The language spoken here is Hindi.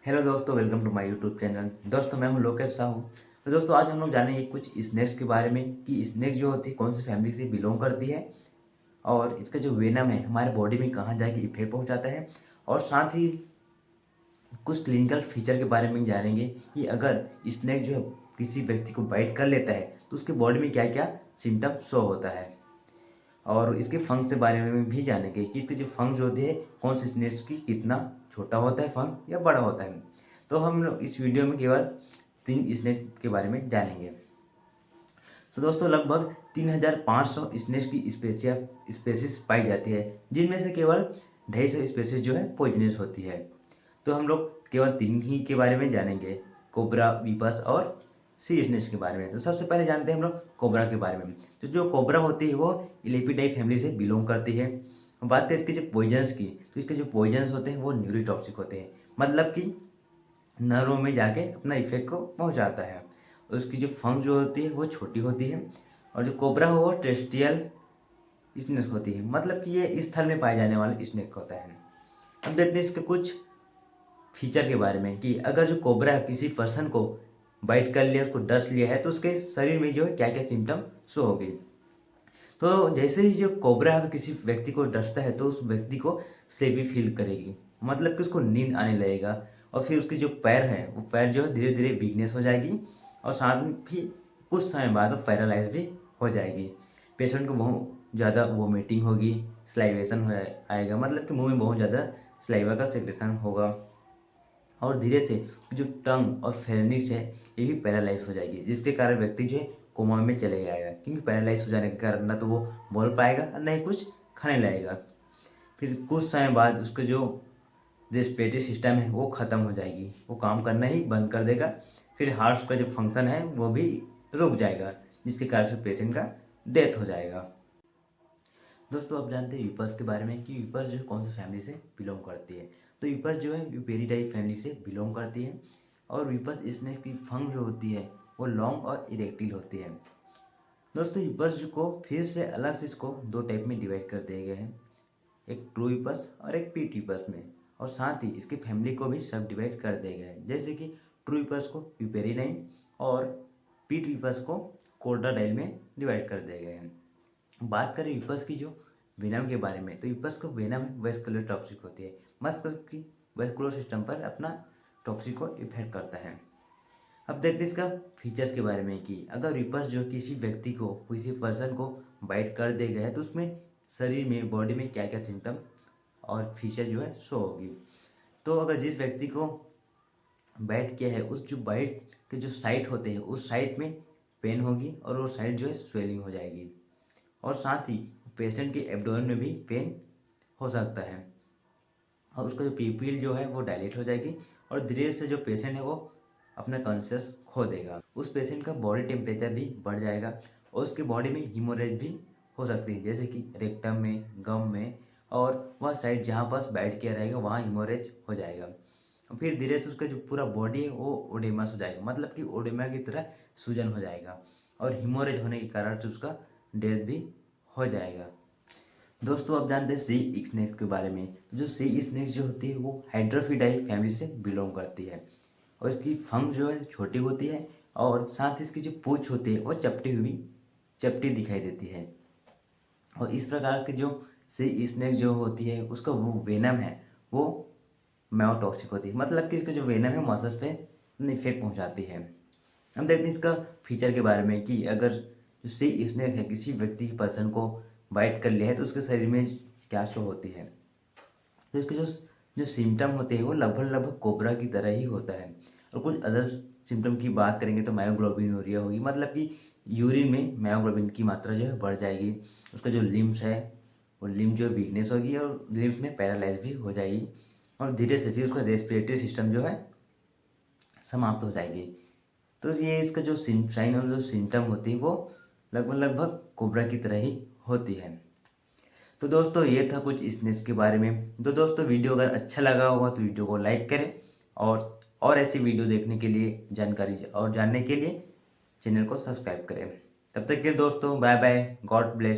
हेलो दोस्तों, welcome to my YouTube channel. दोस्तों मैं हूं लोकेश साहू। तो दोस्तों आज हम लोग जानेंगे कुछ स्नेक्स के बारे में कि स्नेक जो होती है कौन सी फैमिली से बिलोंग करती है और इसका जो वेनम है हमारे बॉडी में कहाँ जाके इफेक्ट पहुंचाता है, और साथ ही कुछ क्लिनिकल फीचर के बारे में जानेंगे कि अगर स्नेक जो है किसी व्यक्ति को बाइट कर लेता है तो उसके बॉडी में क्या क्या सिम्टम शो होता है, और इसके फंग के बारे में भी जानेंगे कि इसके जो फंग होते हैं कौन से स्नेक्स की कितना छोटा होता है फंग या बड़ा होता है। तो हम लोग इस वीडियो में केवल 3 स्नेक के बारे में जानेंगे। तो दोस्तों लगभग 3500 स्नेक की स्पेसीज पाई जाती है, जिनमें से केवल 250 स्पेसीज जो है पॉइजनस होती है। तो हम लोग केवल 3 ही के बारे में जानेंगे, कोबरा, वीपस और सी स्नेक के बारे में। तो सबसे पहले जानते हैं हम लोग कोबरा के बारे में। तो जो कोबरा होती है वो इलेपिडाई फैमिली से बिलोंग करती है। बात करें इसके जो पॉइजन्स की, तो इसके जो पॉइजन्स होते हैं वो न्यूरोटॉक्सिक होते हैं, मतलब कि नर्व में जाके अपना इफेक्ट को पहुंचाता है। उसकी जो फंग जो होती है वो छोटी होती है, और जो कोबरा हो वो टेरेस्ट्रियल स्नेक होती है, मतलब कि ये स्थल में पाए जाने वाला स्नेक होता है। अब देखते हैं इसके कुछ फीचर के बारे में कि अगर जो कोबरा किसी पर्सन को बाइट कर लिया, उसको डस लिया है, तो उसके शरीर में जो है क्या क्या सिम्टम शो होगी। तो जैसे ही जो कोबरा अगर किसी व्यक्ति को डसता है तो उस व्यक्ति को स्लीपी फील करेगी, मतलब कि उसको नींद आने लगेगा, और फिर उसके जो पैर है वो पैर जो है धीरे धीरे वीकनेस हो जाएगी, और साथ में भी कुछ समय बाद वो पैरालाइज भी हो जाएगी। पेशेंट को बहुत ज़्यादा वोमिटिंग होगी, स्लाइवेशन हो आएगा, मतलब कि मुंह में बहुत ज़्यादा स्लाइवा का सेक्रेशन होगा, और धीरे से जो टंग और फेरेनिक्स है ये भी पैरालाइज हो जाएगी, जिसके कारण व्यक्ति जो है कोमा में चले जाएगा, क्योंकि पैरालाइज हो जाने के कारण ना तो वो बोल पाएगा और ना ही कुछ खाने लगेगा। फिर कुछ समय बाद उसके जो रेस्पिरेटरी सिस्टम है वो ख़त्म हो जाएगी, वो काम करना ही बंद कर देगा। फिर हार्ट का जो फंक्शन है वो भी रुक जाएगा, जिसके कारण से पेशेंट का डेथ हो जाएगा। दोस्तों अब जानते हैं यूपर्स के बारे में कि यूपर्स जो है कौन सी फैमिली से बिलोंग करती है। तो यूपर्स जो है यूपेरिडाई फैमिली से बिलोंग करती है, और यूपर्स स्नेक की फंग जो होती है वो लॉन्ग और इरेक्टिल होती है। दोस्तों यूपर्स को फिर से अलग से इसको 2 टाइप में डिवाइड कर दिए गए हैं, एक ट्रू यूपर्स और एक पीट यूपर्स में, और साथ ही इसकी फैमिली को भी सब डिवाइड कर दिए गए हैं, जैसे कि ट्रू यूपर्स को यूपेरिडाइन और पीट यूपर्स को कोर्डाडाइल में डिवाइड कर दिए गए हैं। बात करें यूपस की जो वेनम के बारे में, तो यूपस को वेनम वेस्कुलर टॉक्सिक होती है, मस्तिष्क की वेस्कुलर सिस्टम पर अपना टॉक्सिक को इफेक्ट करता है। अब देखते हैं इसका फीचर्स के बारे में कि अगर यूपस जो किसी व्यक्ति को, किसी पर्सन को बाइट कर दे गया है तो उसमें शरीर में, बॉडी में क्या क्या सिम्टम और फीचर जो है शो होगी। तो अगर जिस व्यक्ति को बाइट किया है उस जो बाइट के जो साइट होते हैं उस साइट में पेन होगी, और वो साइट जो है स्वेलिंग हो जाएगी, और साथ ही पेशेंट के एब्डोमेन में भी पेन हो सकता है, और उसका जो पीपील जो है वो डायलेट हो जाएगी, और धीरे से जो पेशेंट है वो अपना कॉन्शियस खो देगा। उस पेशेंट का बॉडी टेम्परेचर भी बढ़ जाएगा, और उसके बॉडी में हीमोरेज भी हो सकती है, जैसे कि रेक्टम में, गम में, और वह साइड जहाँ पास बाइट किया रहेगा वहाँ हीमोरेज हो जाएगा। और फिर धीरे से उसका जो पूरा बॉडी है वो ओडेमस हो जाएगा, मतलब कि ओडेमा की तरह सूजन हो जाएगा, और हीमोरेज होने के कारण से उसका डेथ भी हो जाएगा। दोस्तों अब जानते हैं सी स्नेक के बारे में। तो जो सी स्नेक जो होती है वो हाइड्रोफिडाई फैमिली से बिलोंग करती है, और इसकी फंग जो है छोटी होती है, और साथ ही इसकी जो पूंछ होती है वो चपटी दिखाई देती है। और इस प्रकार के जो सी स्नेक जो होती है उसका वो वेनम है वो मायोटॉक्सिक होती है, मतलब कि इसका जो वेनम है मसल्स पे इफेक्ट पहुंचाती है। हम देखते हैं इसका फीचर के बारे में कि अगर जो सी स्नेक है किसी व्यक्ति की पर्सन को बाइट कर लिया है तो उसके शरीर में क्या शो होती है। तो इसके जो जो सिम्टम होते हैं वो लगभग लगभग कोबरा की तरह ही होता है। और कुछ अदर सिम्टम की बात करेंगे तो मायोग्लोबिनूरिया होगी, मतलब कि यूरिन में मायोग्लोबिन की मात्रा जो है बढ़ जाएगी, उसका जो लिम्स है वो लिम्स जो वीकनेस होगी, और लिम्स में पैरालाइज भी हो जाएगी, और धीरे से फिर उसका रेस्पिरेटरी सिस्टम जो है समाप्त हो जाएगी। तो ये इसका जो साइन और जो सिम्टम होती है वो लगभग लगभग कोबरा की तरह ही होती है। तो दोस्तों ये था कुछ स्नेक्स के बारे में। तो दोस्तों वीडियो अगर अच्छा लगा होगा तो वीडियो को लाइक करें, और ऐसी वीडियो देखने के लिए, जानकारी और जानने के लिए चैनल को सब्सक्राइब करें। तब तक के लिए दोस्तों बाय बाय, गॉड ब्लेस।